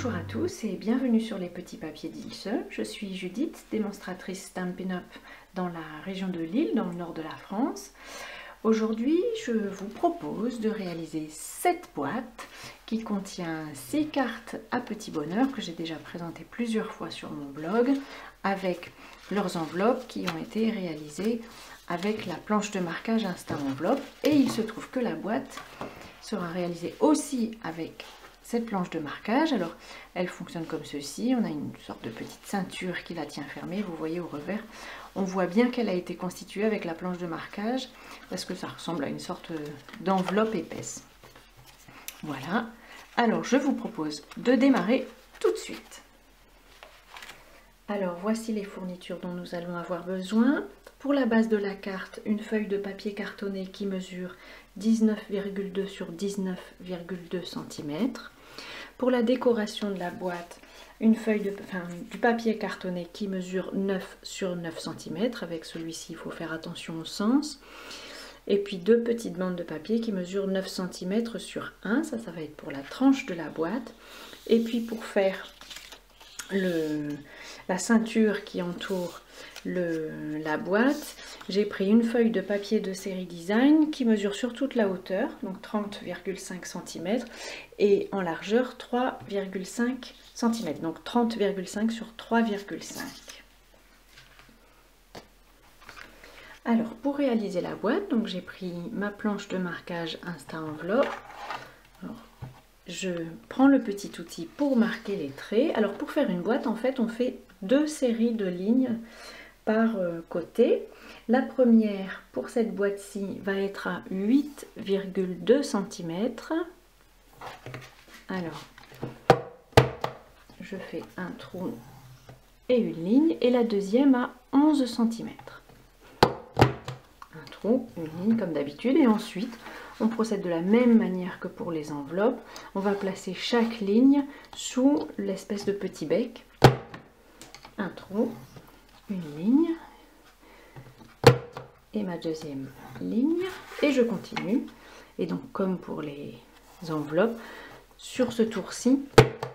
Bonjour à tous et bienvenue sur les petits papiers d'Ilse. Je suis Judith, démonstratrice Stampin' Up dans la région de Lille, dans le nord de la France. Aujourd'hui, je vous propose de réaliser cette boîte qui contient 6 cartes à petit bonheur que j'ai déjà présentées plusieurs fois sur mon blog avec leurs enveloppes qui ont été réalisées avec la planche de marquage Instant Enveloppe. Et il se trouve que la boîte sera réalisée aussi avec cette planche de marquage. Alors elle fonctionne comme ceci, on a une sorte de petite ceinture qui la tient fermée, vous voyez au revers, on voit bien qu'elle a été constituée avec la planche de marquage parce que ça ressemble à une sorte d'enveloppe épaisse. Voilà, alors je vous propose de démarrer tout de suite. Alors voici les fournitures dont nous allons avoir besoin. Pour la base de la carte, une feuille de papier cartonné qui mesure 19,2 sur 19,2 cm. Pour la décoration de la boîte, une feuille du papier cartonné qui mesure 9 sur 9 cm. Avec celui-ci, il faut faire attention au sens. Et puis deux petites bandes de papier qui mesurent 9 cm sur 1. Ça va être pour la tranche de la boîte. Et puis pour faire la ceinture qui entoure la boîte, j'ai pris une feuille de papier de série design qui mesure sur toute la hauteur, donc 30,5 cm, et en largeur 3,5 cm, donc 30,5 sur 3,5. Alors pour réaliser la boîte, donc j'ai pris ma planche de marquage Instant Enveloppe. Alors, je prends le petit outil pour marquer les traits. Alors pour faire une boîte, en fait, on fait deux séries de lignes par côté. La première pour cette boîte-ci va être à 8,2 cm. Alors, je fais un trou et une ligne. Et la deuxième à 11 cm. Un trou, une ligne comme d'habitude. Et ensuite, on procède de la même manière que pour les enveloppes. On va placer chaque ligne sous l'espèce de petit bec. Un trou, une ligne et ma deuxième ligne. Et je continue. Et donc, comme pour les enveloppes, sur ce tour-ci,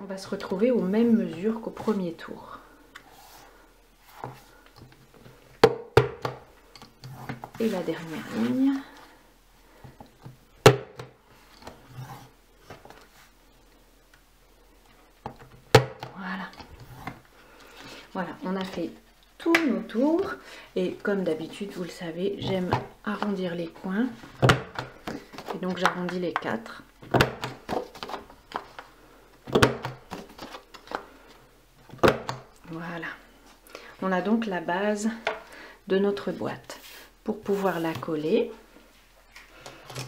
on va se retrouver aux mêmes mesures qu'au premier tour. Et la dernière ligne. Voilà, on a fait tous nos tours et comme d'habitude, vous le savez, j'aime arrondir les coins et donc j'arrondis les 4. Voilà, on a donc la base de notre boîte. Pour pouvoir la coller,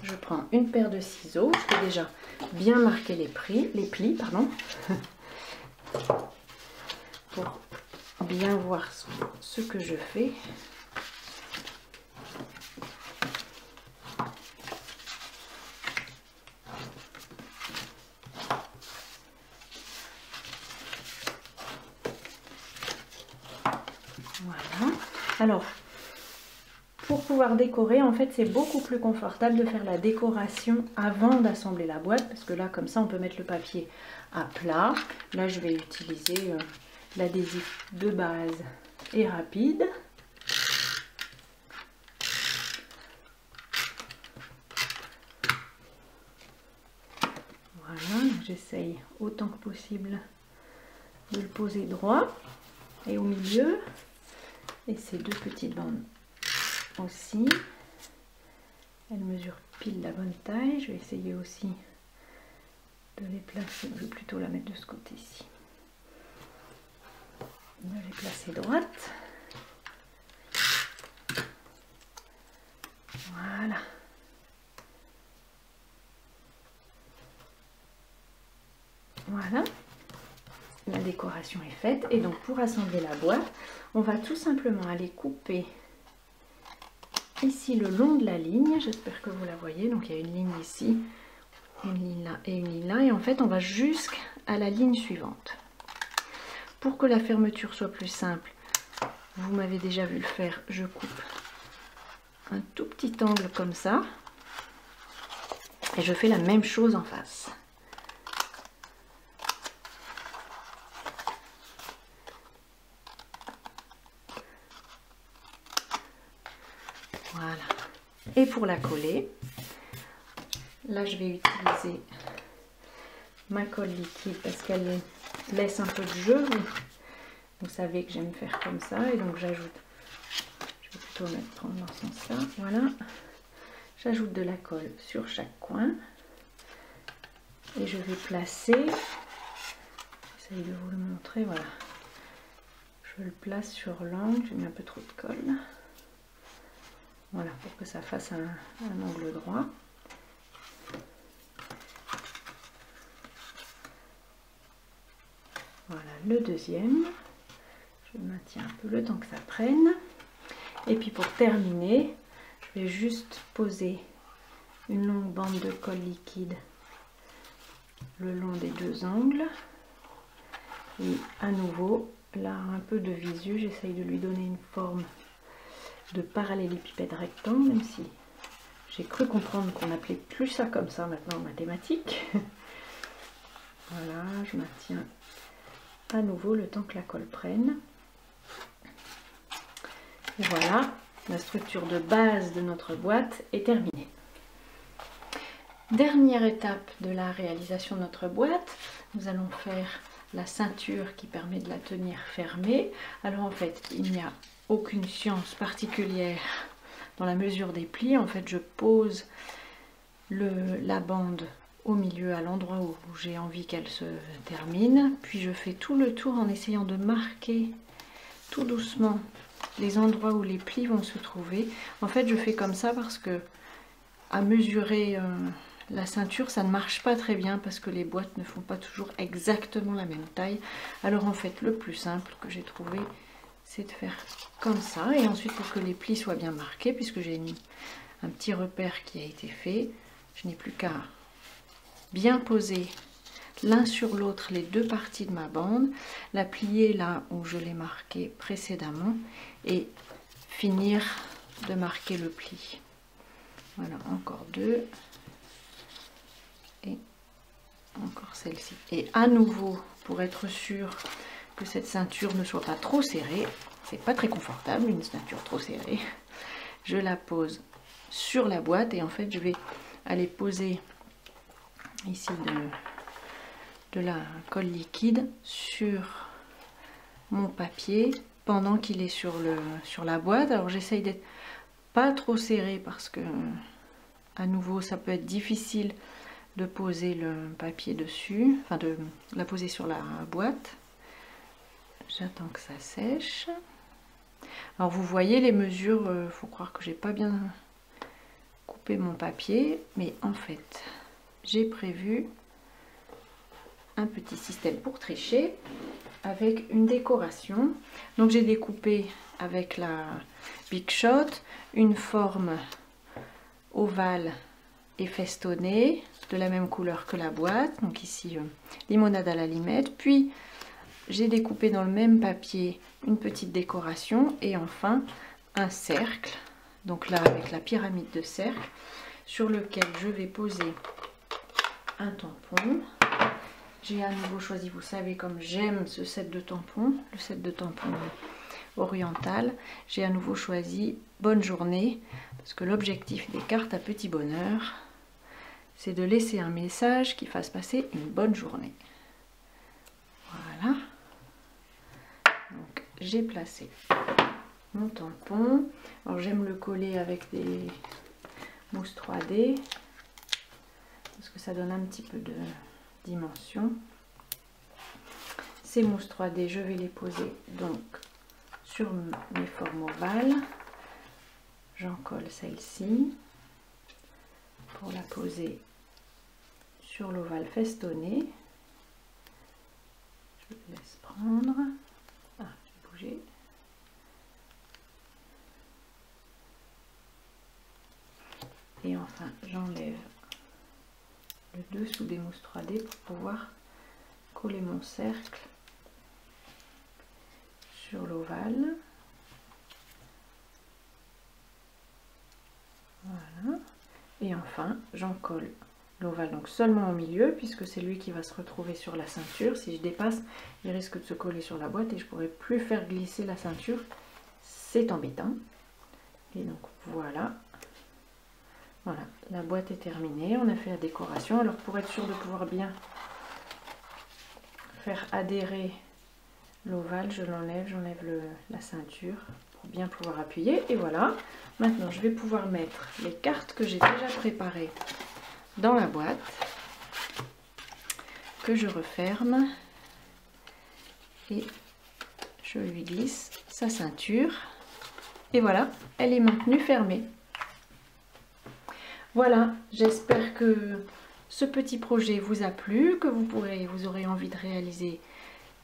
je prends une paire de ciseaux, je peux déjà bien marquer les plis, pardon, pour bien voir ce que je fais. Voilà. Alors, pour pouvoir décorer, en fait, c'est beaucoup plus confortable de faire la décoration avant d'assembler la boîte, parce que là, comme ça, on peut mettre le papier à plat. Là, je vais utiliser l'adhésif de base et rapide. Voilà, j'essaye autant que possible de le poser droit et au milieu. Et ces deux petites bandes aussi. Elles mesurent pile la bonne taille. Je vais essayer aussi de les placer. Je vais plutôt la mettre de ce côté-ci. De les placer droite. Voilà. Voilà. La décoration est faite. Et donc pour assembler la boîte, on va tout simplement aller couper ici le long de la ligne. J'espère que vous la voyez. Donc il y a une ligne ici, une ligne là et une ligne là. Et en fait, on va jusqu'à la ligne suivante. Pour que la fermeture soit plus simple, vous m'avez déjà vu le faire, je coupe un tout petit angle comme ça et je fais la même chose en face. Voilà. Et pour la coller, là je vais utiliser ma colle liquide parce qu'elle laisse un peu de jeu. Vous savez que j'aime faire comme ça et donc j'ajoute, je vais plutôt prendre dans ce sens-là, voilà. J'ajoute de la colle sur chaque coin et je vais placer, j'essaye de vous le montrer, voilà. Je le place sur l'angle, j'ai mis un peu trop de colle. Voilà, pour que ça fasse un angle droit. Voilà le deuxième. Je maintiens un peu le temps que ça prenne. Et puis pour terminer, je vais juste poser une longue bande de colle liquide le long des deux angles. Et à nouveau, là un peu de visu, j'essaye de lui donner une forme de parallélépipède rectangle, même si j'ai cru comprendre qu'on n'appelait plus ça comme ça maintenant en mathématiques. Voilà, je maintiens à nouveau le temps que la colle prenne. Et voilà, la structure de base de notre boîte est terminée. Dernière étape de la réalisation de notre boîte, nous allons faire la ceinture qui permet de la tenir fermée. Alors en fait, il n'y a aucune science particulière dans la mesure des plis. En fait, je pose la bande au milieu, à l'endroit où j'ai envie qu'elle se termine. Puis je fais tout le tour en essayant de marquer tout doucement les endroits où les plis vont se trouver. En fait, je fais comme ça parce que à mesurer la ceinture, ça ne marche pas très bien parce que les boîtes ne font pas toujours exactement la même taille. Alors en fait, le plus simple que j'ai trouvé, c'est de faire comme ça. Et ensuite, pour que les plis soient bien marqués, puisque j'ai un petit repère qui a été fait, je n'ai plus qu'à bien poser l'un sur l'autre les deux parties de ma bande, la plier là où je l'ai marqué précédemment et finir de marquer le pli. Voilà, encore deux et encore celle-ci. Et à nouveau, pour être sûr que cette ceinture ne soit pas trop serrée, c'est pas très confortable une ceinture trop serrée, je la pose sur la boîte et en fait je vais aller poser ici de la colle liquide sur mon papier pendant qu'il est sur la boîte. Alors j'essaye d'être pas trop serré parce que à nouveau ça peut être difficile de poser le papier dessus, enfin de la poser sur la boîte. J'attends que ça sèche. Alors vous voyez les mesures, faut croire que j'ai pas bien coupé mon papier, mais en fait j'ai prévu un petit système pour tricher avec une décoration. Donc j'ai découpé avec la Big Shot une forme ovale et festonnée de la même couleur que la boîte, donc ici limonade à la limette, puis j'ai découpé dans le même papier une petite décoration et enfin un cercle, donc là avec la pyramide de cercle sur lequel je vais poser un tampon. J'ai à nouveau choisi, vous savez comme j'aime ce set de tampons, le set de tampons oriental, j'ai à nouveau choisi bonne journée parce que l'objectif des cartes à petit bonheur, c'est de laisser un message qui fasse passer une bonne journée. Voilà. Donc j'ai placé mon tampon. Alors j'aime le coller avec des mousses 3D parce que ça donne un petit peu de dimension. Ces mousses 3D, je vais les poser donc sur mes formes ovales. J'en colle celle-ci pour la poser sur l'ovale festonné. Je le laisse prendre. Ah, j'ai bougé. Et enfin, j'enlève le dessous des mousses 3D pour pouvoir coller mon cercle sur l'ovale. Voilà. Et enfin, j'en colle l'ovale donc seulement au milieu puisque c'est lui qui va se retrouver sur la ceinture. Si je dépasse, il risque de se coller sur la boîte et je ne pourrai plus faire glisser la ceinture. C'est embêtant. Et donc voilà. Voilà, la boîte est terminée, on a fait la décoration. Alors pour être sûr de pouvoir bien faire adhérer l'ovale, je l'enlève, j'enlève la ceinture pour bien pouvoir appuyer. Et voilà, maintenant je vais pouvoir mettre les cartes que j'ai déjà préparées dans la boîte, que je referme et je lui glisse sa ceinture. Et voilà, elle est maintenue fermée. Voilà, j'espère que ce petit projet vous a plu, que vous aurez envie de réaliser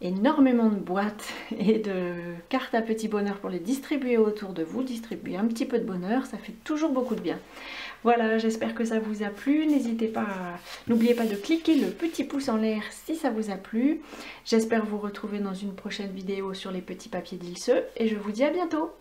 énormément de boîtes et de cartes à petit bonheur pour les distribuer autour de vous, distribuer un petit peu de bonheur, ça fait toujours beaucoup de bien. Voilà, j'espère que ça vous a plu, n'hésitez pas, n'oubliez pas de cliquer le petit pouce en l'air si ça vous a plu. J'espère vous retrouver dans une prochaine vidéo sur les petits papiers d'Ilse et je vous dis à bientôt.